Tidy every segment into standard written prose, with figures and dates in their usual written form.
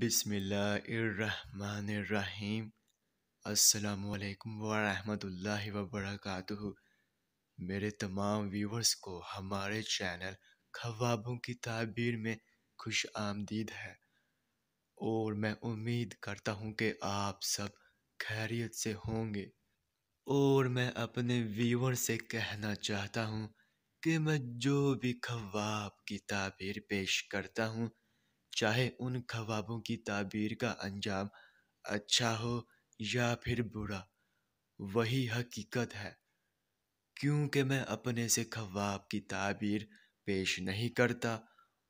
بسم اللہ الرحمن الرحیم۔ السلام علیکم ورحمۃ اللہ وبرکاتہ۔ میرے تمام ویورز کو ہمارے چینل خوابوں کی تعبیر میں خوش آمدید ہے، اور میں امید کرتا ہوں کہ آپ سب خیریت سے ہوں گے۔ اور میں اپنے ویور سے کہنا چاہتا ہوں کہ میں جو بھی خواب کی تعبیر پیش کرتا ہوں، چاہے ان خوابوں کی تعبیر کا انجام اچھا ہو یا پھر برا، وہی حقیقت ہے، کیونکہ میں اپنے سے خواب کی تعبیر پیش نہیں کرتا،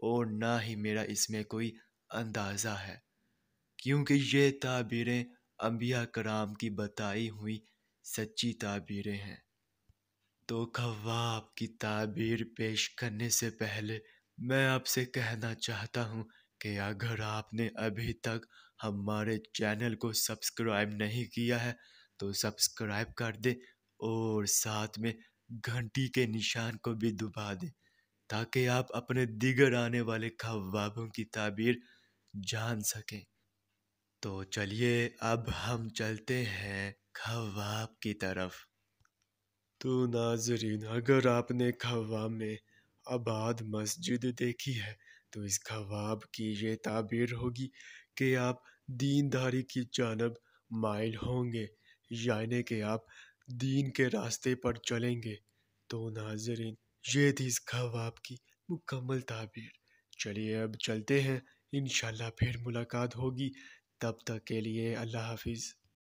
اور نہ ہی میرا اس میں کوئی اندازہ ہے، کیونکہ یہ تعبیریں انبیاء کرام کی بتائی ہوئی سچی تعبیریں ہیں۔ تو خواب کی تعبیر پیش کرنے سے پہلے میں آپ سے کہنا چاہتا ہوں کہ اگر آپ نے ابھی تک ہمارے چینل کو سبسکرائب نہیں کیا ہے تو سبسکرائب کر دیں، اور ساتھ میں گھنٹی کے نشان کو بھی دبا دیں، تاکہ آپ اپنے دیگر آنے والے خوابوں کی تعبیر جان سکیں۔ تو چلیے اب ہم چلتے ہیں خواب کی طرف۔ تو ناظرین، اگر آپ نے خواب میں آباد مسجد دیکھی ہے تو اس خواب کی یہ تعبیر ہوگی کہ آپ دینداری کی جانب مائل ہوں گے، یعنی کہ آپ دین کے راستے پر چلیں گے۔ تو ناظرین، یہ تھی اس خواب کی مکمل تعبیر۔ چلیے اب چلتے ہیں، انشاءاللہ پھر ملاقات ہوگی، تب تک کے لیے اللہ حافظ۔